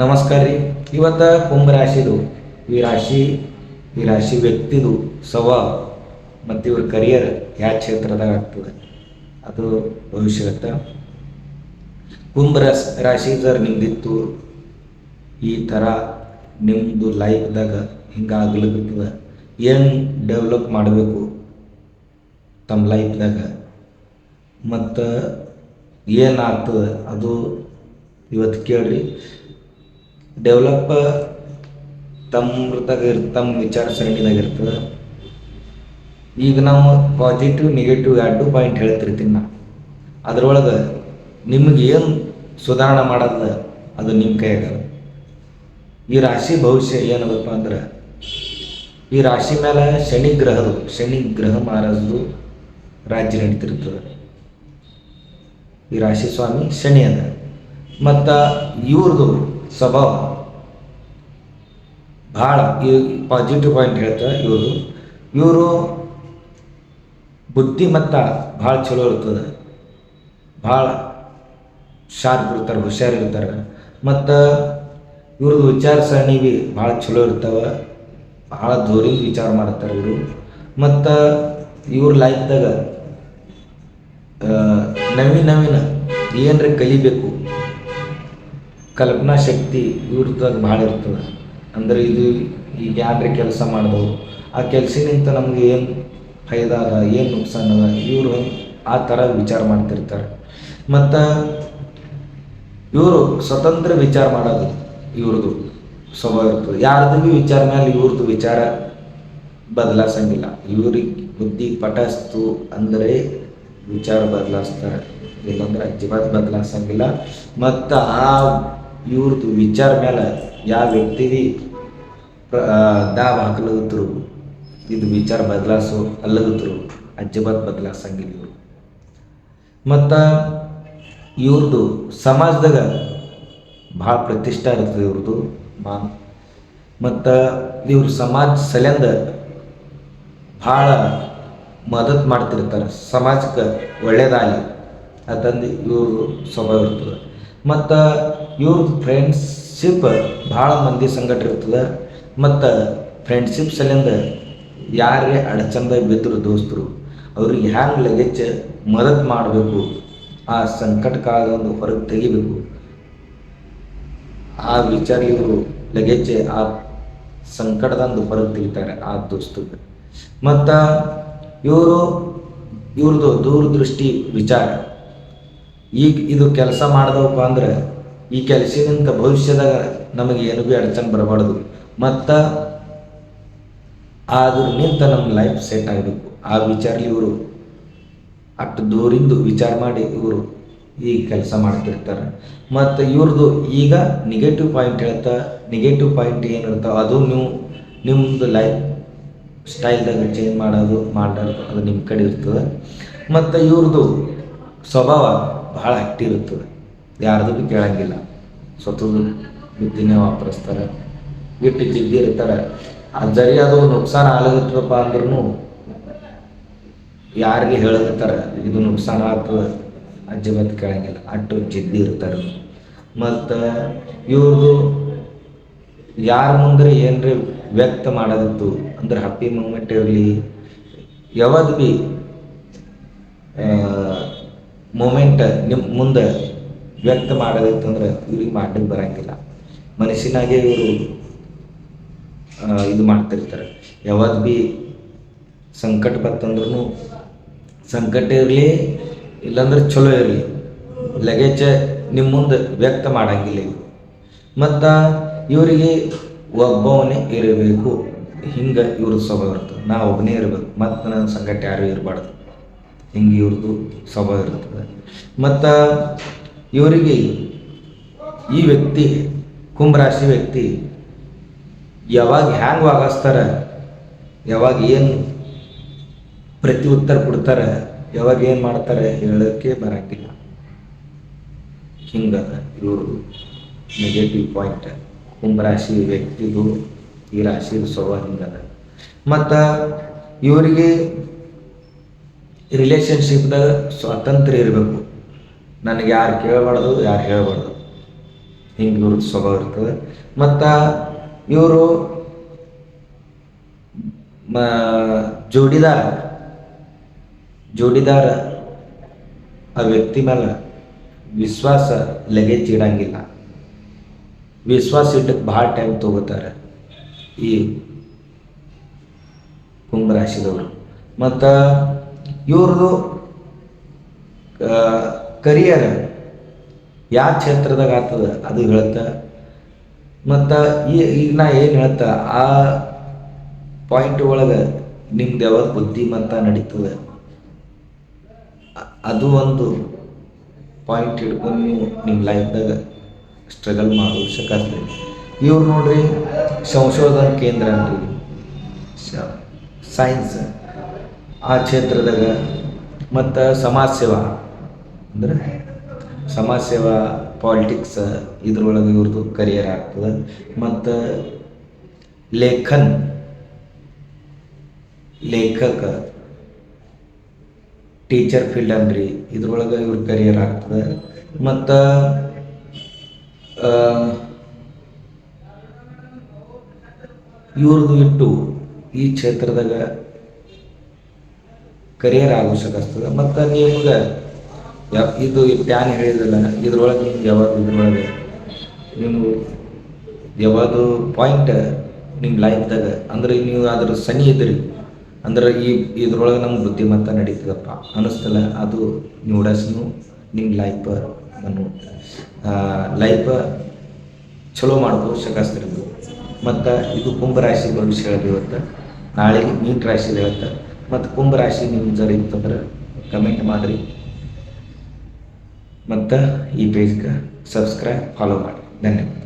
ನಮಸ್ಕಾರ ರೀ. ಇವತ್ತು ಕುಂಭ ರಾಶಿದು ಈ ರಾಶಿ ವ್ಯಕ್ತಿದು ಸ್ವಭಾವ ಮತ್ತು ಇವ್ರ ಕರಿಯರ್ ಯಾವ ಕ್ಷೇತ್ರದಾಗ ಆಗ್ತದೆ ಅದು ಭವಿಷ್ಯತ್ತ. ಕುಂಭ ರಾಶಿ ಜರ್ ನಿಮ್ದಿತ್ತು ಈ ಥರ ನಿಮ್ಮದು ಲೈಫ್ದಾಗ ಹಿಂಗಾಗ್ಲಿಕ್ಕದ, ಏನು ಡೆವಲಪ್ ಮಾಡಬೇಕು ತಮ್ಮ ಲೈಫ್ದಾಗ ಮತ್ತು ಏನಾಗ್ತದೆ ಅದು ಇವತ್ತು ಕೇಳ್ರಿ. ಡೆವಲಪ್ ತಮ್ಮ ವಿಚಾರ ಸರಣಿದಾಗ ಇರ್ತದೆ. ಈಗ ನಾವು ಪಾಸಿಟಿವ್ ನೆಗೆಟಿವ್ ಎರಡು ಪಾಯಿಂಟ್ ಹೇಳ್ತಿರ್ತೀನಿ ನಾ. ಅದ್ರೊಳಗೆ ನಿಮಗೆ ಏನು ಸುಧಾರಣೆ ಮಾಡೋದ ಅದು ನಿಮ್ಮ ಕೈಯಾಗ. ಈ ರಾಶಿ ಭವಿಷ್ಯ ಏನದಪ್ಪ ಅಂದ್ರೆ, ಈ ರಾಶಿ ಮೇಲೆ ಶನಿ ಗ್ರಹ ಮಹಾರಾಜದು ರಾಜ್ಯ ನಡೀತಿರ್ತದೆ. ಈ ರಾಶಿ ಸ್ವಾಮಿ ಶನಿ ಅದ. ಮತ್ತು ಇವ್ರದ್ದು ಸ್ವಭಾವ ಭಾಳ ಈ ಪಾಸಿಟಿವ್ ಪಾಯಿಂಟ್ ಹೇಳ್ತಾರೆ. ಇವರು ಬುದ್ಧಿಮತ್ತ ಭಾಳ ಚಲೋ ಇರ್ತದೆ, ಭಾಳ ಶಾರ್ಪ್ ಇರ್ತಾರೆ, ಹುಷಾರಿರ್ತಾರೆ. ಮತ್ತು ಇವ್ರದ್ದು ವಿಚಾರ ಸರಣಿ ಭೀ ಭಾಳ ಚಲೋ ಇರ್ತವೆ, ಭಾಳ ದೂರಿಂದ ವಿಚಾರ ಮಾಡ್ತಾರೆ ಇವರು. ಮತ್ತು ಇವ್ರ ಲೈಫ್ದಾಗ ನವೀನ ಏನರ ಕಲಿಬೇಕು ಕಲ್ಪನಾ ಶಕ್ತಿ ಇವ್ರದಾಗ ಭಾಳ ಇರ್ತದೆ. ಅಂದರೆ ಇದು ಈಗ ಯಾರ ಕೆಲಸ ಮಾಡಿದವು ಆ ಕೆಲಸನಿಂದ ನಮ್ಗೆ ಏನು ಫೈದಾ ಅದ, ಏನು ನುಕ್ಸಾನ್ ಅದ, ಇವರು ಆ ಥರ ವಿಚಾರ ಮಾಡ್ತಿರ್ತಾರೆ. ಮತ್ತು ಇವರು ಸ್ವತಂತ್ರ ವಿಚಾರ ಮಾಡೋದು ಇವ್ರದ್ದು ಸ್ವಭಾವ ಇರ್ತದೆ. ಯಾರ್ದು ಭೀ ವಿಚಾರ ಮೇಲೆ ಇವ್ರದ್ದು ವಿಚಾರ ಬದಲಾಯಿಸಂಗಿಲ್ಲ. ಇವ್ರಿಗೆ ಬುದ್ಧಿ ಪಟಸ್ತು ಅಂದರೆ ವಿಚಾರ ಬದಲಾಯಿಸ್ತಾರೆ, ಇಲ್ಲಂದ್ರೆ ಅಜ್ಜಿಬಾತ್ ಬದಲಾಯಿಸಂಗಿಲ್ಲ. ಮತ್ತು ಇವ್ರದ್ದು ವಿಚಾರ ಮೇಲೆ ಯಾವ ವ್ಯಕ್ತಿ ದಾವ್ ಹಾಕಲಾಗತ್ರು, ಇದು ವಿಚಾರ ಬದಲಾಯಿಸೋ ಅಲ್ಲಗತ್ರು ಅಜ್ಜಿಬಾತ್ ಬದಲಾಯಿಸಂಗಿಲ್ಲ ಇವರು. ಮತ್ತು ಇವ್ರದ್ದು ಸಮಾಜದಾಗ ಭಾಳ ಪ್ರತಿಷ್ಠೆ ಇರ್ತದೆ ಇವ್ರದ್ದು ಮತ್ತು ಇವ್ರ ಸಮಾಜ ಸಲಿಂದ ಭಾಳ ಮದತ್ ಮಾಡ್ತಿರ್ತಾರೆ, ಸಮಾಜಕ್ಕೆ ಒಳ್ಳೇದಾಗಲಿ ಅಂತಂದು ಇವ್ರದ್ದು ಸ್ವಭಾವ ಇರ್ತದೆ. ಮತ್ತು ಇವ್ರದ್ದು ಫ್ರೆಂಡ್ಶಿಪ್ ಭಾಳ ಮಂದಿ ಸಂಗಟ ಇರ್ತದೆ. ಮತ್ತು ಫ್ರೆಂಡ್ಶಿಪ್ ಸಲಿಂದ ಯಾರೇ ಅಡಚಣೆದಾಗ ಬಿದ್ದರು ದೋಸ್ತರು ಅವ್ರಿಗೆ ಹ್ಯಾಂಗೆ ಲಗೇಜ್ ಮದತ್ ಮಾಡಬೇಕು, ಆ ಸಂಕಟ ಕಾಲದಿಂದ ಹೊರಗೆ ತೆಗಿಬೇಕು, ಆ ವಿಚಾರ ಇವರು ಲಗೇಜ್ ಆ ಸಂಕಟದಿಂದ ಹೊರಗೆ ತೆಗಿತಾರೆ ಆ ದೋಸ್ತರಿಗೆ. ಮತ್ತು ಇವ್ರದ್ದು ದೂರದೃಷ್ಟಿ ವಿಚಾರ. ಈಗ ಇದು ಕೆಲಸ ಮಾಡ್ದವಪ್ಪ ಅಂದ್ರೆ ಈ ಕೆಲಸದಿಂದ ಭವಿಷ್ಯದಾಗ ನಮಗೆ ಏನು ಭೀ ಅಡಚಣೆ ಬರಬಾರ್ದು, ಮತ್ತು ಅದ್ರಿಂದ ನಮ್ಮ ಲೈಫ್ ಸೆಟ್ ಆಗಬೇಕು ಆ ವಿಚಾರ ಇವರು ಅಷ್ಟು ದೂರಿಂದ ವಿಚಾರ ಮಾಡಿ ಇವರು ಈಗ ಕೆಲಸ ಮಾಡ್ತಿರ್ತಾರೆ. ಮತ್ತು ಇವ್ರದ್ದು ಈಗ ನೆಗೆಟಿವ್ ಪಾಯಿಂಟ್ ನೆಗೆಟಿವ್ ಪಾಯಿಂಟ್ ಏನಿರ್ತಾವೆ ಅದು ನಿಮ್ಮದು ಲೈಫ್ ಸ್ಟೈಲ್ದಾಗ ಚೇಂಜ್ ಮಾಡೋದು ಅದು ನಿಮ್ಮ ಕಡೆ ಇರ್ತದೆ. ಮತ್ತು ಇವ್ರದ್ದು ಸ್ವಭಾವ ಭಾಳ ಆಕ್ಟಿವ್ ಇರ್ತದೆ, ಯಾರ್ದು ಭೀ ಕೇಳಂಗಿಲ್ಲ, ಸ್ವತಃ ಬುದ್ಧಿನೇ ವಾಪರಿಸ್ತಾರೆ, ಇಟ್ಟು ಜಿದ್ದಿ ಇರ್ತಾರೆ. ಜರಿ ಅದು ನುಕ್ಸಾನ ಆಗತ್ತಪ್ಪ ಅಂದ್ರೂ ಯಾರಿಗೆ ಹೇಳಕತ್ತಾರೆ ಇದು ನುಕ್ಸಾನ ಆಗ್ತದೆ ಅಜ್ಜಿಬತ್ ಕೇಳಂಗಿಲ್ಲ, ಅಷ್ಟು ಜಿದ್ದಿ ಇರ್ತಾರೆ. ಮತ್ತು ಇವ್ರದ್ದು ಯಾರ ಮುಂದೆ ಏನರೇ ವ್ಯಕ್ತ ಮಾಡೋದಿತ್ತು ಅಂದ್ರೆ ಹ್ಯಾಪಿ ಮೂಮೆಂಟ್ ಇರಲಿ, ಯಾವ್ದು ಭೀ ಮೂಮೆಂಟ್ ನಿಮ್ಮ ಮುಂದೆ ವ್ಯಕ್ತ ಮಾಡೋದಿತ್ತು ಅಂದ್ರೆ ಇವ್ರಿಗೆ ಮಾಡಲಿಕ್ಕೆ ಬರೋಂಗಿಲ್ಲ. ಮನಸ್ಸಿನಾಗೆ ಇವರು ಇದು ಮಾಡ್ತಿರ್ತಾರೆ. ಯಾವ್ದು ಭೀ ಸಂಕಟ ಬರ್ತಂದ್ರೂ ಸಂಕಟ ಇರಲಿ ಇಲ್ಲಾಂದ್ರೆ ಚಲೋ ಇರಲಿ ಲಗೇಜ್ ನಿಮ್ಮ ಮುಂದೆ ವ್ಯಕ್ತ ಮಾಡೋಂಗಿಲ್ಲ ಇವರು. ಮತ್ತು ಇವರಿಗೆ ಒಬ್ಬವನೇ ಇರಬೇಕು, ಹಿಂಗೆ ಇವ್ರದ್ದು ಸ್ವಭಾವ ಇರ್ತದೆ. ನಾ ಒಬ್ಬನೇ ಇರಬೇಕು ಮತ್ತು ನನ್ನ ಸಂಕಟ ಯಾರೂ ಇರಬಾರ್ದು, ಹಿಂಗೆ ಇವ್ರದ್ದು ಸ್ವಭಾವ ಇರ್ತದೆ. ಮತ್ತು ಇವರಿಗೆ ಈ ವ್ಯಕ್ತಿ ಕುಂಭರಾಶಿ ವ್ಯಕ್ತಿ ಯಾವಾಗ ಹ್ಯಾಂಗೆ ವಾಗಸ್ತಾರೆ, ಯಾವಾಗ ಏನು ಪ್ರತಿ ಉತ್ತರ ಕೊಡ್ತಾರೆ, ಯಾವಾಗ ಏನು ಮಾಡ್ತಾರೆ ಹೇಳೋಕ್ಕೆ ಬರೋಂಗಿಲ್ಲ. ಹಿಂಗದ ಇವ್ರದ್ದು ನೆಗೆಟಿವ್ ಪಾಯಿಂಟ್ ಕುಂಭರಾಶಿ ವ್ಯಕ್ತಿದು ಈ ರಾಶಿ ಸ್ವಭಾವ ಹಿಂಗದ. ಮತ್ತು ಇವರಿಗೆ ರಿಲೇಷನ್ಶಿಪ್ದಾಗ ಸ್ವಾತಂತ್ರ್ಯ ಇರಬೇಕು, ನನಗೆ ಯಾರು ಕೇಳಬಾರ್ದು ಯಾರು ಹೇಳಬಾರ್ದು, ಹಿಂಗೆ ಇವ್ರದ್ದು ಸ್ವಭಾವ ಇರ್ತದೆ. ಮತ್ತು ಇವರು ಜೋಡಿದಾರ ಆ ವ್ಯಕ್ತಿ ಮೇಲೆ ವಿಶ್ವಾಸ ಲಗೇಜ್ ಇಡಂಗಿಲ್ಲ. ವಿಶ್ವಾಸ ಇಟ್ಟಕ್ಕೆ ಭಾಳ ಟೈಮ್ ತಗೋತಾರೆ ಈ ಕುಂಭರಾಶಿದವರು. ಮತ್ತು ಇವ್ರದ್ದು ಕರಿಯರ್ ಯಾವ ಕ್ಷೇತ್ರದಾಗ ಆಗ್ತದೆ ಅದು ಹೇಳುತ್ತೆ. ಮತ್ತು ಈಗ ನಾ ಏನು ಹೇಳ್ತಾ ಆ ಪಾಯಿಂಟ್ ಒಳಗೆ ನಿಮ್ದು ಯಾವಾಗ ಬುದ್ಧಿಮತ್ತ ನಡೀತದೆ ಅದು ಒಂದು ಪಾಯಿಂಟ್ ಹಿಡ್ಕೊಂಡು ನೀವು ನಿಮ್ಮ ಲೈಫ್ದಾಗ ಸ್ಟ್ರಗಲ್ ಮಾಡೋ ಅವಶ್ಯಕತೆ. ಇವ್ರು ನೋಡ್ರಿ ಸಂಶೋಧನಾ ಕೇಂದ್ರ ಅಂತೀವಿ, ಸೈನ್ಸ್ ಆ ಕ್ಷೇತ್ರದಾಗ, ಮತ್ತು ಸಮಾಜ ಸೇವಾ ಅಂದರೆ ಸಮಾಜ ಸೇವಾ ಪಾಲಿಟಿಕ್ಸ್ ಇದ್ರೊಳಗೆ ಇವ್ರದ್ದು ಕರಿಯರ್ ಆಗ್ತದೆ. ಮತ್ತು ಲೇಖಕ ಟೀಚರ್ ಫೀಲ್ಡ್ ಅನ್ರಿ ಇದ್ರೊಳಗೆ ಇವ್ರ ಕರಿಯರ್ ಆಗ್ತದೆ. ಮತ್ತು ಇವ್ರದ್ದು ಇಟ್ಟು ಈ ಕ್ಷೇತ್ರದಾಗ ಕರಿಯರ್ ಆಗೋಷ್ಟಕ್ಕಸ್ತದೆ. ಮತ್ತು ನಿಮ್ಗೆ ಇದು ಪ್ಯಾನ್ ಹೇಳಿದ್ರಲ್ಲ ಇದ್ರೊಳಗೆ ನಿಮ್ಗೆ ಇದ್ರೊಳಗೆ ನೀವು ಯಾವುದು ಪಾಯಿಂಟ್ ನಿಮ್ಮ ಲೈಫ್ದಾಗ ಅಂದ್ರೆ ನೀವು ಅದ್ರ ಸನಿ ಇದ್ರಿ ಅಂದ್ರೆ ಇದ್ರೊಳಗೆ ನಮ್ಗೆ ಬುದ್ಧಿಮತ್ತ ನಡೀತದಪ್ಪ ಅನ್ನಿಸ್ತಲ್ಲ, ಅದು ನೀವು ನಿಮ್ಮ ಲೈಫ್ ಚಲೋ ಮಾಡ್ಬೋದು ಶಕಾಸ್ತಿರ್ಬೋದು. ಮತ್ತು ಇದು ಕುಂಭರಾಶಿ ಭವಿಷ್ಯ ಹೇಳಿದೆ ಇವತ್ತು. ನಾಳೆಗೆ ಮೀನ ರಾಶಿ ಹೇಳುತ್ತೆ. ಮತ್ತು ಕುಂಭರಾಶಿ ನಿಮ್ಮ ಜರ ಇತ್ತಂದ್ರೆ ಕಮೆಂಟ್ ಮಾಡಿರಿ. ಮತ್ತು ಈ ಪೇಜ್ಗೆ ಸಬ್ಸ್ಕ್ರೈಬ್ ಫಾಲೋ ಮಾಡಿ. ಧನ್ಯವಾದ.